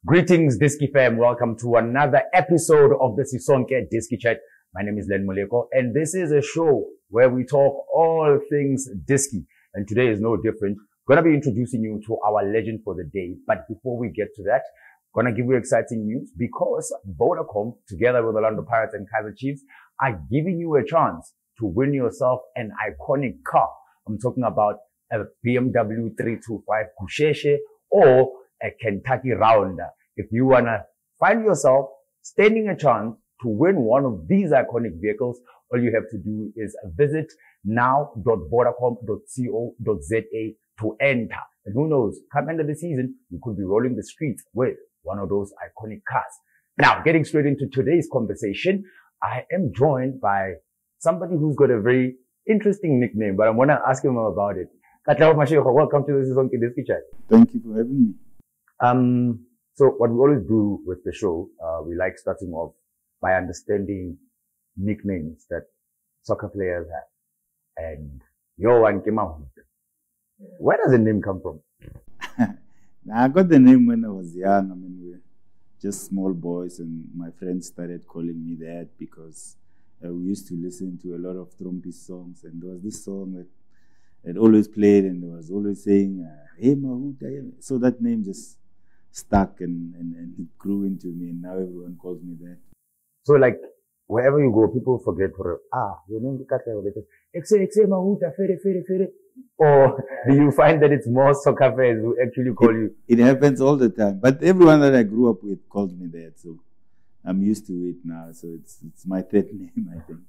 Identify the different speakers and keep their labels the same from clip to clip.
Speaker 1: Greetings, Diski fam. Welcome to another episode of the Sisonke Diski Chat. My name is Len Moleko, and this is a show where we talk all things Diski. And today is no different. Gonna be introducing you to our legend for the day. But before we get to that, gonna give you exciting news because Vodacom, together with Orlando Pirates and Kaizer Chiefs, are giving you a chance to win yourself an iconic car. I'm talking about a BMW 325 Kusheshe or a Kentucky Rounder. If you wanna find yourself standing a chance to win one of these iconic vehicles, all you have to do is visit now.vodacom.co.za to enter. And who knows, come end of the season, you could be rolling the streets with one of those iconic cars. Now, getting straight into today's conversation, I am joined by somebody who's got a very interesting nickname, but I'm gonna ask him about it. Katlego, Mashego, welcome to the Sisonke Diski Chat.
Speaker 2: Thank you for having me.
Speaker 1: So what we always do with the show, we like starting off by understanding nicknames that soccer players have. And your one came out. Where does the name come from?
Speaker 2: I got the name when I was young. I mean, we were just small boys, and my friends started calling me that because we used to listen to a lot of Trumpist songs, and there was this song that it always played, and it was always saying, "Hey Mahuta." So that name just stuck and it grew into me, and now everyone calls me that.
Speaker 1: So like wherever you go, people forget your name is Katlego. They say, "Exe Mahuta, fere." Or do you find that it's more soccer fans who actually call you?
Speaker 2: It happens all the time, but everyone that I grew up with calls me that, so I'm used to it now. So it's my third name, I think.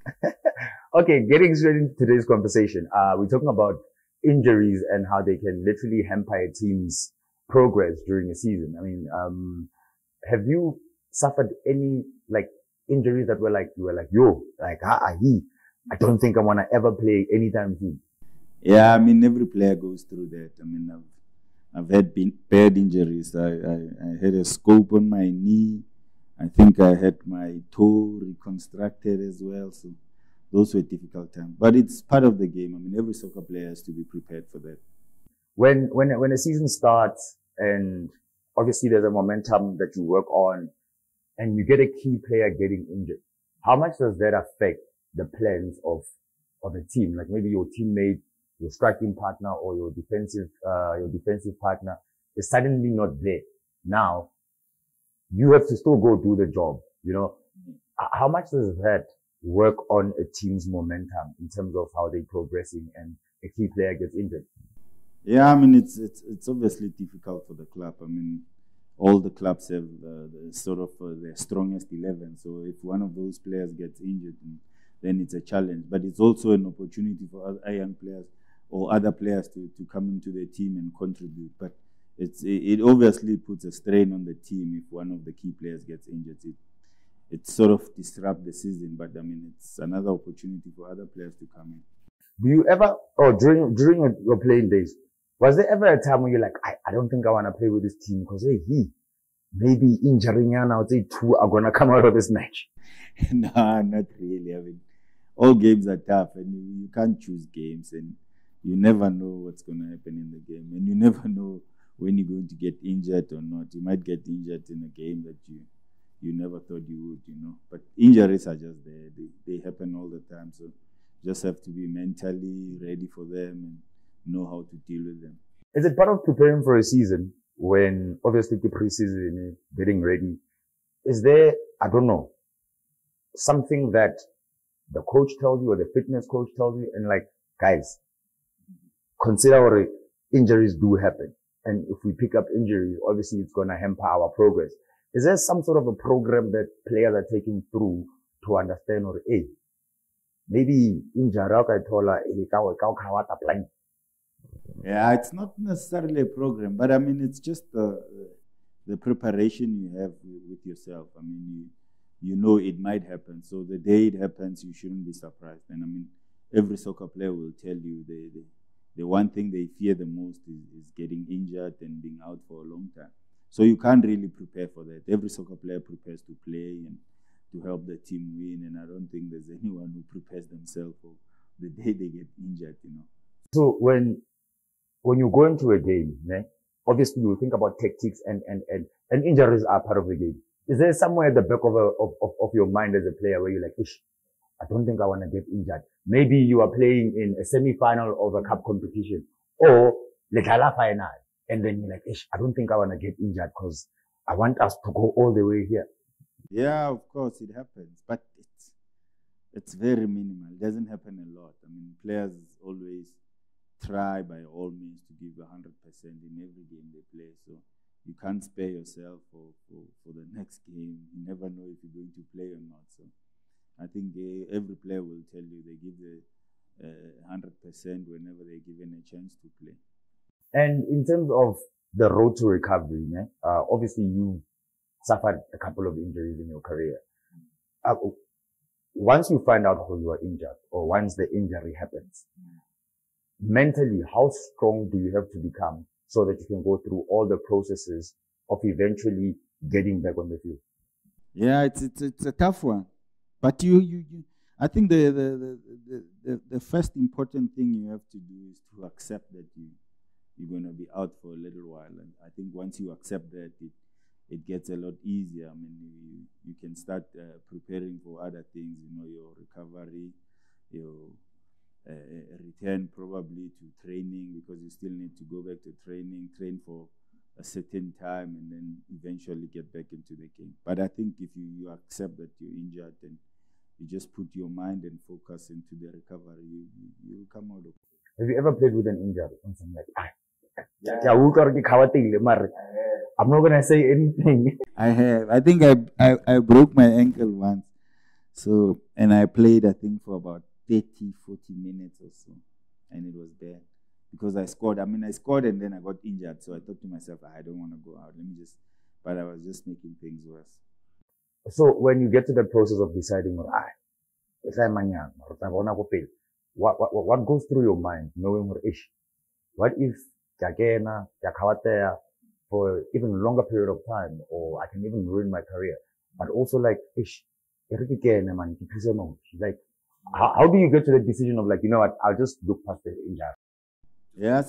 Speaker 1: Okay, getting straight into today's conversation. We're talking about injuries and how they can literally hamper a team's progress during a season. I mean, have you suffered any injuries that were like, you were like, I don't think I want to ever play anytime soon?
Speaker 2: Yeah, I mean, every player goes through that. I mean, I've had bad injuries. I had a scope on my knee. I think I had my toe reconstructed as well. So those were difficult times. But it's part of the game. I mean, every soccer player has to be prepared for that.
Speaker 1: When a season starts, and obviously there's a momentum that you work on, and you get a key player getting injured, how much does that affect the plans of a team? Like maybe your teammate, your striking partner, or your defensive partner is suddenly not there. Now, you have to still go do the job, you know. How much does that work on a team's momentum in terms of how they're progressing and a key player gets injured?
Speaker 2: Yeah, I mean, it's obviously difficult for the club. I mean, all the clubs have their strongest 11. So if one of those players gets injured, then it's a challenge. But it's also an opportunity for other young players or other players to come into the team and contribute. But it obviously puts a strain on the team if one of the key players gets injured. It sort of disrupts the season, but I mean, it's another opportunity for other players to come in.
Speaker 1: Do you ever, or during your playing days, was there ever a time when you're like, I don't think I want to play with this team because maybe injuring now, they two are going to come out of this match?
Speaker 2: No, not really. I mean, all games are tough, and you can't choose games, and you never know what's going to happen in the game, and you never know when you're going to get injured or not. You might get injured in a game that you never thought you would, you know. But injuries are just there. They happen all the time, so you just have to be mentally ready for them and know how to deal with them.
Speaker 1: Is it part of preparing for a season when obviously the preseason is getting ready? Is there, I don't know, something that the coach tells you or the fitness coach tells you and like, guys, consider injuries do happen. And if we pick up injuries, obviously it's going to hamper our progress. Is there some sort of a program that players are taking through to understand or, maybe injury,
Speaker 2: yeah, it's not necessarily a program, but I mean, it's just the preparation you have with yourself. I mean, you know it might happen. So the day it happens, you shouldn't be surprised. And I mean, every soccer player will tell you the one thing they fear the most is getting injured and being out for a long time. So you can't really prepare for that. Every soccer player prepares to play and to help the team win. And I don't think there's anyone who prepares themselves for the day they get injured, you know.
Speaker 1: So when you go into a game, obviously you think about tactics and And injuries are part of the game. Is there somewhere at the back of your mind as a player where you're like, ish, I don't think I want to get injured. Maybe you are playing in a semi-final of a cup competition or the gala final. And then you're like, ish, I don't think I want to get injured because I want us to go all the way here.
Speaker 2: Yeah, of course it happens, but it's very minimal. It doesn't happen a lot. I mean, players always try by all means to give 100% in every game they play. So you can't spare yourself for the next game. You never know if you're going to play or not. So I think every player will tell you they give the 100% whenever they're given a chance to play.
Speaker 1: And in terms of the road to recovery, obviously you suffered a couple of injuries in your career. Once you find out how you are injured or once the injury happens, mentally, how strong do you have to become so that you can go through all the processes of eventually getting back on the field?
Speaker 2: Yeah, it's a tough one, but I think the first important thing you have to do is to accept that you're going to be out for a little while, and I think once you accept that, it gets a lot easier. I mean, you can start preparing for other things, your recovery, your return probably to training, because you still need to go back to train for a certain time, and then eventually get back into the game. But I think if you accept that you're injured and you just put your mind and focus into the recovery, you will come out of it.
Speaker 1: Have you ever played with an injury? Something like, I'm not going to say anything.
Speaker 2: I have. I think I broke my ankle once. So, and I played, I think, for about 30, 40 minutes or so. And it was bad. Because I scored. I mean, I scored and then I got injured. So I thought to myself, I don't want to go out. But I was just making things worse.
Speaker 1: So when you get to the process of deciding, what goes through your mind, knowing what if for even a longer period of time, or I can even ruin my career, but also like, like, how do you get to the decision of like, you know what, I'll just look past the injury?
Speaker 2: Yeah,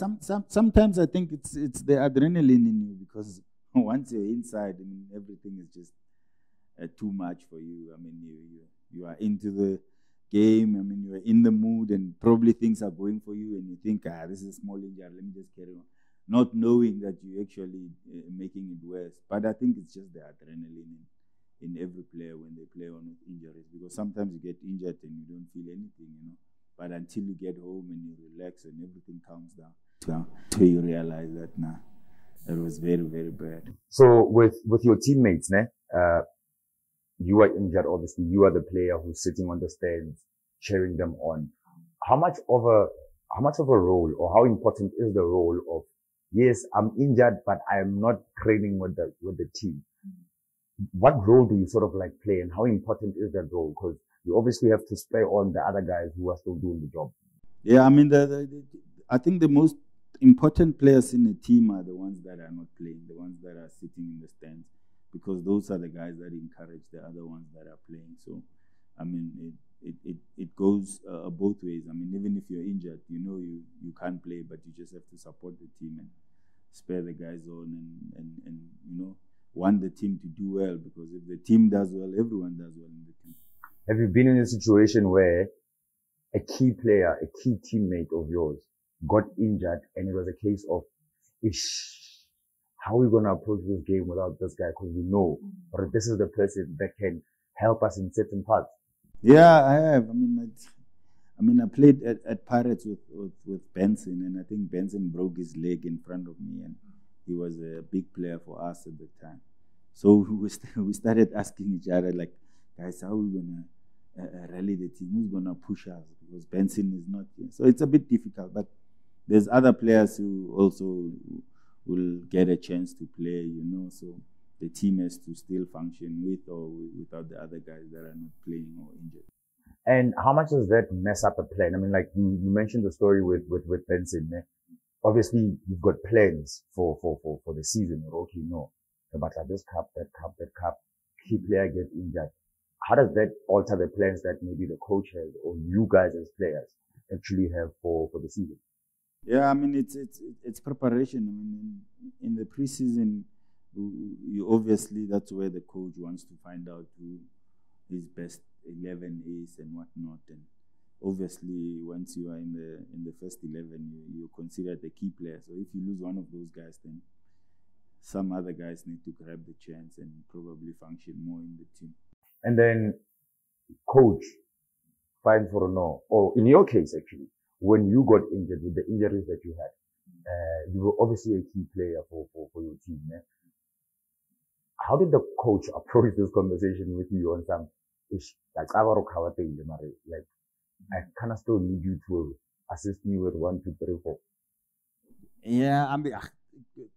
Speaker 2: sometimes I think it's the adrenaline in you, because once you're inside, I mean, everything is just too much for you. I mean, you are into the game. I mean, you are in the mood, and probably things are going for you, and you think, this is a small injury, let me just carry on. Not knowing that you're actually making it worse. But I think it's just the adrenaline in every player when they play on injuries, because sometimes you get injured and you don't feel anything, But until you get home and you relax and everything calms down, so you realize that, it was very, very bad.
Speaker 1: So with your teammates, you are injured, obviously. You are the player who's sitting on the stands, cheering them on. How much of a role, or how important is the role of, yes, I'm injured, but I'm not training with the team? What role do you sort of like play, and how important is that role? Because you obviously have to spare on the other guys who are still doing the job.
Speaker 2: Yeah, I mean, I think the most important players in the team are the ones that are not playing, the ones that are sitting in the stands, because those are the guys that encourage the other ones that are playing. So, I mean, it goes both ways. I mean, even if you're injured, you can't play, but you just have to support the team and spare the guys on and want the team to do well, because if the team does well, everyone does well in the team.
Speaker 1: Have you been in a situation where a key player, a key teammate of yours got injured, and it was a case of, how are we going to approach this game without this guy? Because we know, or this is the person that can help us in certain parts.
Speaker 2: Yeah, I have. I mean, I played at Pirates with Benson, and I think Benson broke his leg in front of me, and he was a big player for us at the time. So we started asking each other, like, guys, how are we going to rally the team? Who's going to push us? Because Benson is not here. So it's a bit difficult, but there's other players who also will get a chance to play, so the team has to still function with or without the other guys that are not playing or injured.
Speaker 1: And how much does that mess up a plan? I mean, like you mentioned the story with Benson. Obviously, you've got plans for the season. You're okay, but like this cup, that cup, key player gets injured. How does that alter the plans that maybe the coach has, or you guys as players actually have for the season?
Speaker 2: Yeah, I mean, it's preparation. I mean, in the preseason, you obviously, that's where the coach wants to find out who his best 11 is and whatnot. And obviously, once you are in the first 11, you're considered the key player. So if you lose one of those guys, then some other guys need to grab the chance and probably function more in the team.
Speaker 1: And then, coach, fine for no, or in your case actually, when you got injured with the injuries that you had, you were obviously a key player for your team. Yeah? How did the coach approach this conversation with you on some like I kind of still need you to assist me with 1, 2, 3, 4.
Speaker 2: Yeah, I mean,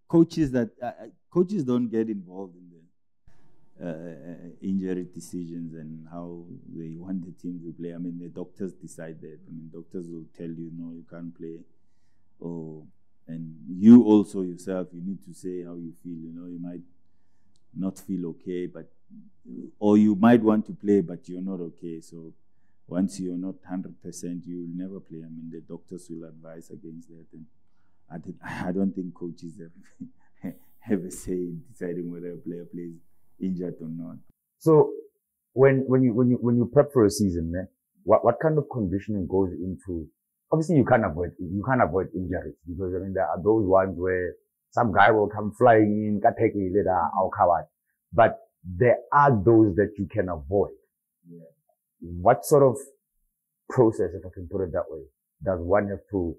Speaker 2: coaches don't get involved in the injury decisions and how they want the team to play. I mean, the doctors decide that. I mean, doctors will tell you, no, you can't play. And you also yourself, you need to say how you feel. You know, you might not feel okay, or you might want to play, but you're not okay. So once you're not 100%, you'll never play. I mean, the doctors will advise against that. And I don't think coaches have a say in deciding whether a player plays injured or not.
Speaker 1: So when you prep for a season, what kind of conditioning goes into? Obviously, you can't avoid injuries, because I mean there are those ones where some guy will come flying in, take a later, I'll cover. But there are those that you can avoid. Yeah. What sort of process, if I can put it that way, does one have to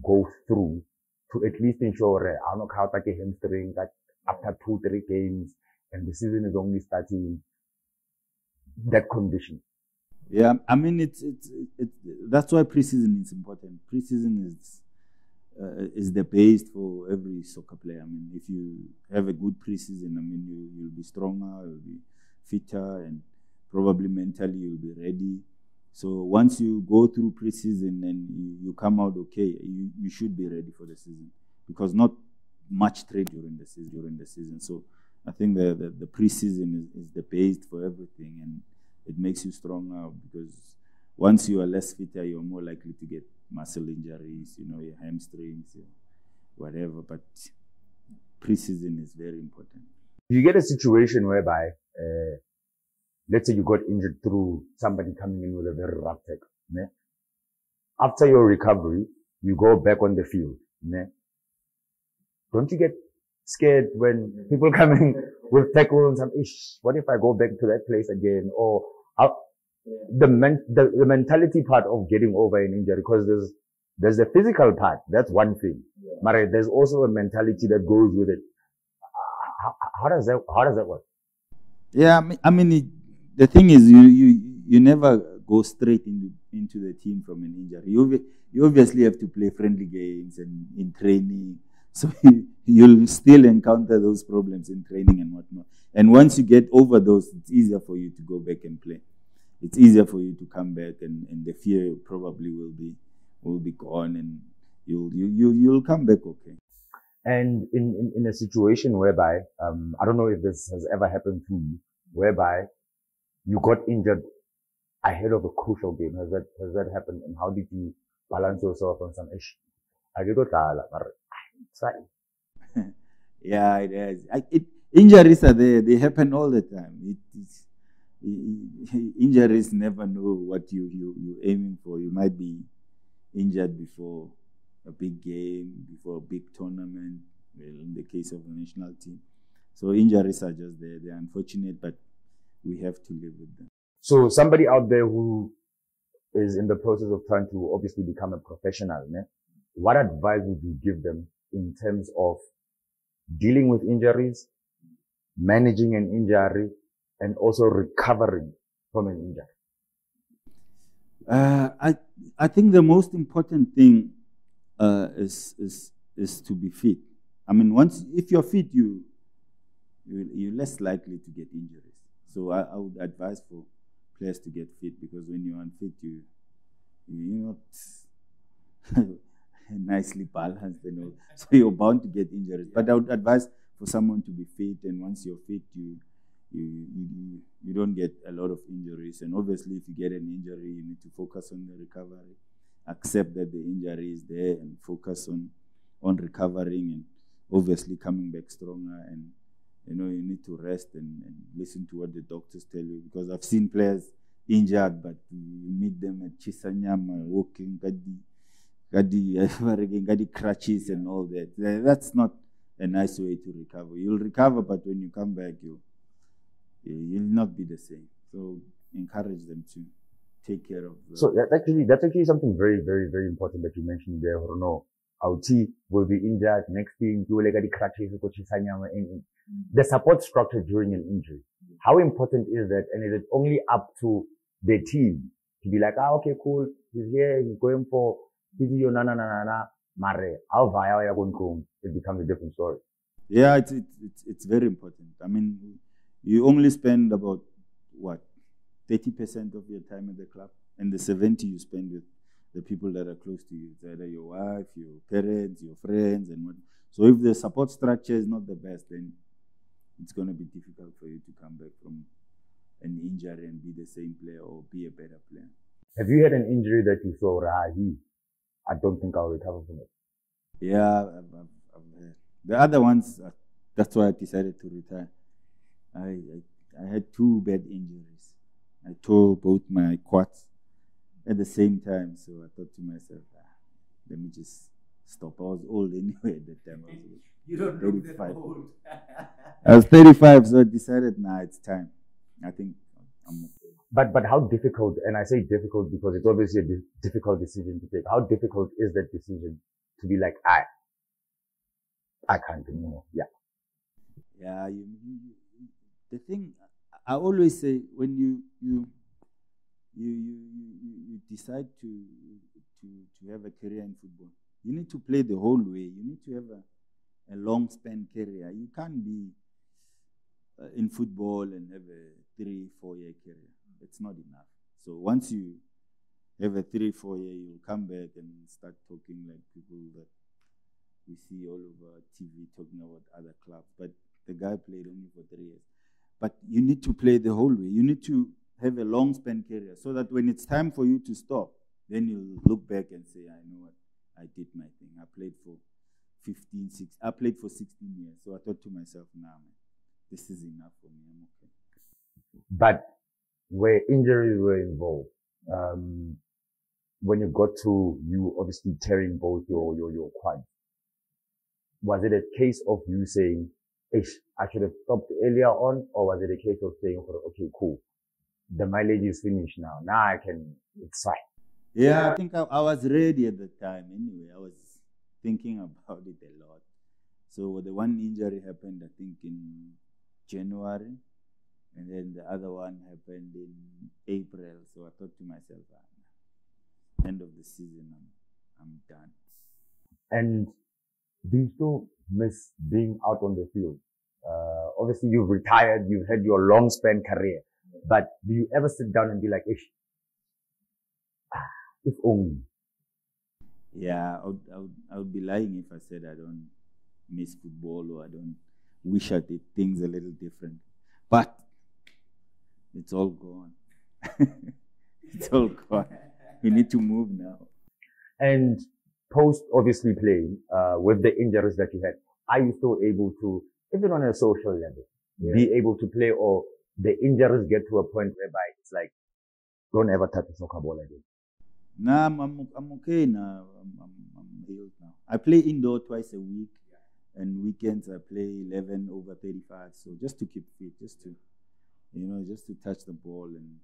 Speaker 1: go through to at least ensure I'm not out like a hamstring that after 2, 3 games and the season is only starting, that condition?
Speaker 2: Yeah, I mean it's that's why preseason is important. Preseason is the base for every soccer player. I mean, if you have a good preseason, I mean you'll be stronger, you'll be fitter, and probably mentally you'll be ready. So once you go through preseason and you come out okay, you should be ready for the season, because not much trade during the season. So I think the preseason is the base for everything, and it makes you stronger, because once you are less fitter, you're more likely to get muscle injuries, you know, your hamstrings, whatever. But preseason is very important.
Speaker 1: You get a situation whereby, let's say you got injured through somebody coming in with a very rough tackle. Ne? After your recovery, you go back on the field. Ne? Don't you get scared when people come in with tackles and what if I go back to that place again? Or the mentality part of getting over an injury, because there's the physical part, that's one thing. But there's also a mentality that goes with it. How does that work?
Speaker 2: Yeah, I mean the thing is, you never go straight into the team from an injury. You obviously have to play friendly games and in training, so you'll still encounter those problems in training and whatnot. And once you get over those, it's easier for you to go back and play. It's easier for you to come back, and the fear probably will be gone, and you'll come back okay.
Speaker 1: And in a situation whereby I don't know if this has ever happened to you, whereby you got injured ahead of a crucial game. Has that happened? And how did you balance yourself on some issue?
Speaker 2: Yeah, it has. Injuries are there. They happen all the time. Injuries never know what you're aiming for. You might be injured before a big game, before a big tournament, well, in the case of the national team. So injuries are just there. They're unfortunate, but we have to live with them.
Speaker 1: So somebody out there who is in the process of trying to obviously become a professional, what advice would you give them in terms of dealing with injuries, managing an injury, and also recovering from an injury?
Speaker 2: I think the most important thing is to be fit. I mean, if you're fit, you're less likely to get injuries. So I would advise for players to get fit, because when you're unfit, you're not nicely balanced and all. So you're bound to get injuries. But I would advise for someone to be fit, and once you're fit, you don't get a lot of injuries. And obviously, if you get an injury, you need to focus on the recovery, accept that the injury is there, and focus on recovering, and obviously coming back stronger you need to rest and listen to what the doctors tell you. Because I've seen players injured, but you meet them at Chisanyama, walking, gadi crutches and all that. That's not a nice way to recover. You'll recover, but when you come back, you'll not be the same. So encourage them to take care of.
Speaker 1: So that's actually something very, very, very important that you mentioned there. No, our T will be injured. Next thing, you will get the crutches, the support structure during an injury. How important is that? And is it only up to the team to be like, okay, cool, he's here, he's going for physio, mare, how via it becomes a different story.
Speaker 2: Yeah, it's very important. I mean, you only spend about 30% of your time at the club, and the 70% you spend with the people that are close to you. It's either your wife, your parents, your friends, and what. So if the support structure is not the best, then it's going to be difficult for you to come back from an injury and be the same player or be a better player.
Speaker 1: Have you had an injury that you saw, I don't think I'll recover from it?
Speaker 2: Yeah, I've had. The other ones, that's why I decided to retire. I had 2 bad injuries. I tore both my quads at the same time, so I thought to myself, let me just stop. I was old anyway at that time.
Speaker 3: You don't look that old.
Speaker 2: I was 35, so I decided, it's time. I think I'm okay.
Speaker 1: But how difficult, and I say difficult because it's obviously a difficult decision to take. How difficult is that decision to be like, I can't anymore? Yeah.
Speaker 2: Yeah, the thing, I always say, when you decide to have a career in football, you need to play the whole way. You need to have a long span career. You can't be in football and have a 3-4 year career. It's not enough. So once you have a 3-4 year, you'll come back and start talking like people that we see all over TV talking about other clubs. But the guy played only for 3 years. But you need to play the whole way. You need to have a long span career so that when it's time for you to stop, then you'll look back and say, I know what, I did my thing. I played for 16 years. So I thought to myself, man, this is enough for me. I'm okay.
Speaker 1: But where injuries were involved, when you got to you obviously tearing both your quads, was it a case of you saying, I should have stopped earlier on, or was it a case of saying, okay, cool, the mileage is finished now. Now I can, it's fine.
Speaker 2: Yeah, I think I was ready at the time anyway. I was thinking about it a lot. So the one injury happened, I think, in January, and then the other one happened in April. So I thought to myself, end of the season, I'm done.
Speaker 1: And do you still miss being out on the field? Obviously, you've retired, you've had your long span career, but do you ever sit down and be like, if only?
Speaker 2: Yeah, I would be lying if I said I don't miss football or I don't wish I did things a little different. But it's all gone. It's all gone. We need to move now.
Speaker 1: And post obviously playing, with the injuries that you had, are you still able to, even on a social level, be able to play, or the injuries get to a point whereby it's like, don't ever touch a soccer ball again?
Speaker 2: Nah, I'm okay now. I'm healed now. I play indoor twice a week, and weekends I play 11 over 35. So just to keep fit, just to touch the ball and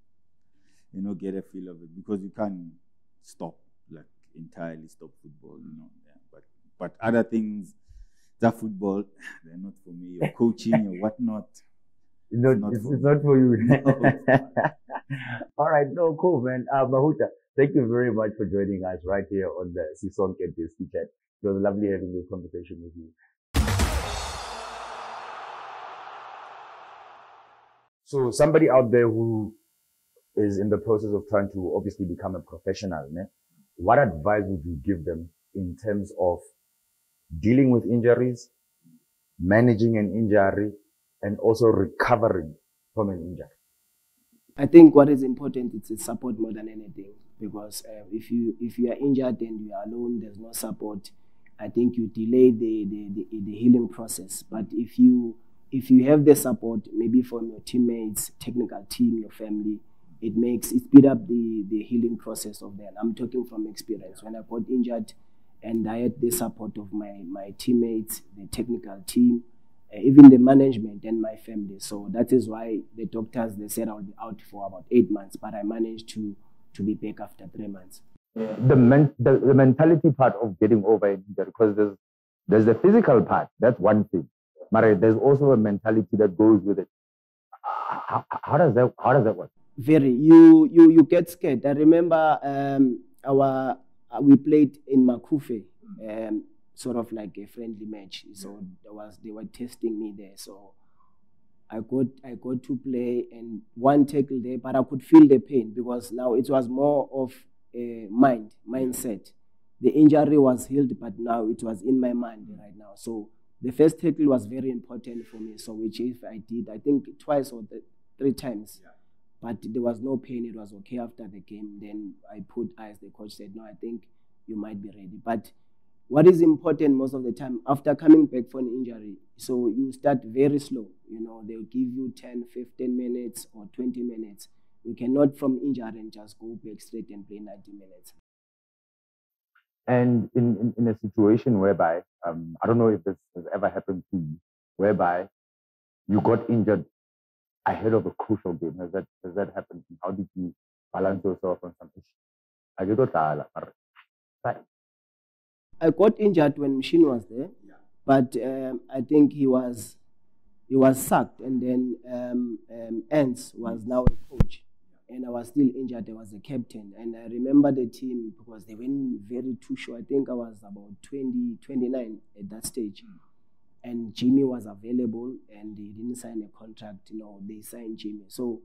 Speaker 2: get a feel of it, because you can't stop, like entirely stop football, Yeah. But other things, that football, they're not for me. Your coaching or whatnot.
Speaker 1: It's not for you. No. All right, no, cool, man. Mahuta, thank you very much for joining us right here on the Sisonke Diski Chat. It was lovely having this conversation with you. So somebody out there who is in the process of trying to obviously become a professional, what advice would you give them in terms of dealing with injuries, managing an injury, and also recovering from an injury?
Speaker 3: I think what is important is support more than anything, because if you are injured and you are alone, there's no support, I think you delay the healing process. But if you if you have the support, maybe from your teammates, technical team, your family, it speed up the healing process of that. I'm talking from experience. When I got injured and I had the support of my teammates, the technical team, even the management and my family. So that is why the doctors, they said I'll be out for about 8 months, but I managed to be back after 3 months.
Speaker 1: The mentality part of getting over an injury, because there's the physical part, that's one thing. But there's also a mentality that goes with it. How does that work?
Speaker 3: Very. You get scared. I remember we played in Makufe, sort of like a friendly match. So they were testing me there. So I got to play and one tackle there, but I could feel the pain because now it was more of a mindset. The injury was healed, but now it was in my mind right now. So the first tackle was very important for me. So which if I did, I think twice or 3 times. Yeah. But there was no pain. It was okay after the game. Then I put ice. The coach said, no, I think you might be ready. But what is important most of the time, after coming back from an injury, so you start very slow. They'll give you 10, 15 minutes or 20 minutes. You cannot from injury and just go back straight and play 90 minutes.
Speaker 1: And in a situation whereby, I don't know if this has ever happened to you, whereby you got injured ahead of a crucial game. Has that happened? How did you balance yourself on some issue?
Speaker 3: I got injured when Machine was there, but I think he was sacked, and then Ents was now a coach, and I was still injured. I was a captain, and I remember the team because they went very too short. I think I was about 20, 29 at that stage. And Jimmy was available, and he didn't sign a contract. They signed Jimmy. So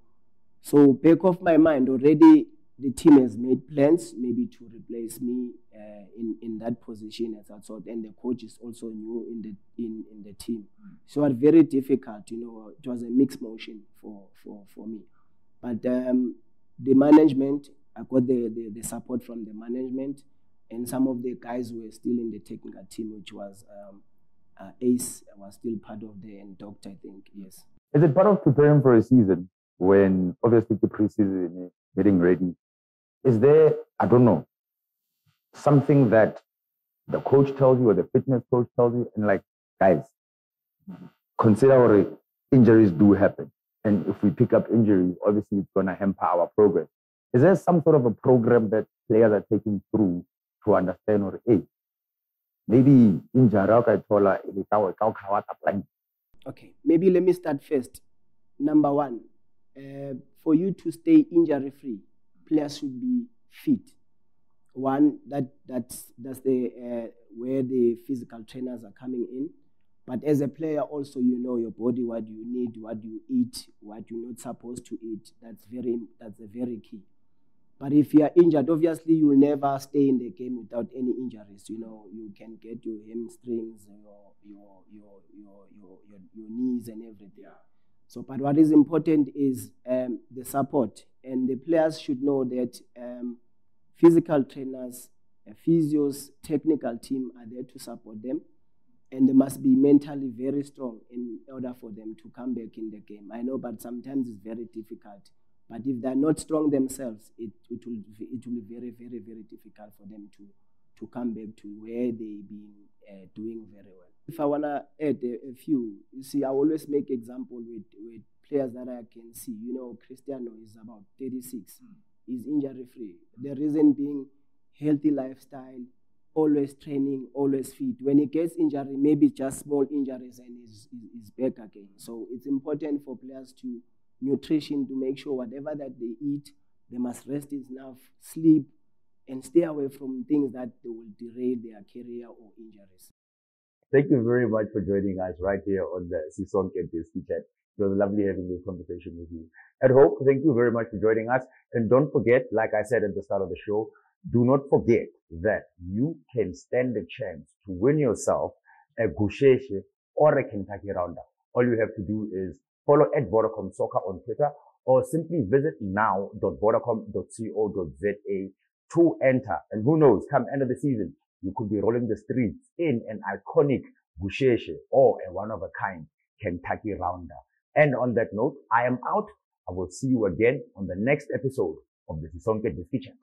Speaker 3: back of my mind already, the team has made plans maybe to replace me in that position as I thought, and the coach is also new in the team. So it was very difficult. It was a mixed motion for me. But the management, I got the support from the management, and some of the guys were still in the technical team, which was. Ace was still part of the doctor, I think, yes.
Speaker 1: Is it part of preparing for a season when obviously the preseason is getting ready? Is there, I don't know, something that the coach tells you or the fitness coach tells you, and like, guys, consider injuries do happen. And if we pick up injuries, obviously it's going to hamper our progress. Is there some sort of a program that players are taking through to understand, or, hey, maybe
Speaker 3: Okay, maybe let me start first. Number one, for you to stay injury-free, players should be fit. One, that's the where the physical trainers are coming in. But as a player, also you know your body, what you need, what you eat, what you're not supposed to eat. That's a very key. But if you are injured, obviously you will never stay in the game without any injuries. You can get your hamstrings, your knees and everything. Yeah. So, but what is important is the support, and the players should know that physical trainers, physios, technical team are there to support them, and they must be mentally very strong in order for them to come back in the game. I know, but sometimes it's very difficult. But if they're not strong themselves, it will be very, very, very difficult for them to come back to where they've been doing very well. If I want to add a few, you see, I always make example with players that I can see. Cristiano is about 36. He's injury-free. The reason being healthy lifestyle, always training, always fit. When he gets injury, maybe just small injuries and he's back again. So it's important for players to nutrition, to make sure whatever that they eat, they must rest enough, sleep, and stay away from things that they will derail their career or injuries.
Speaker 1: Thank you very much for joining us right here on the Sisonke Diski Chat. It was lovely having this conversation with you. At home, thank you very much for joining us. And don't forget, like I said at the start of the show, do not forget that you can stand a chance to win yourself a Gusheshe or a Kentucky Rounder. All you have to do is follow at Vodacom Soccer on Twitter, or simply visit now.vodacom.co.za to enter. And who knows, come end of the season, you could be rolling the streets in an iconic Gusheshe or a one-of-a-kind Kentucky Rounder. And on that note, I am out. I will see you again on the next episode of the Sisonke Diski Chat.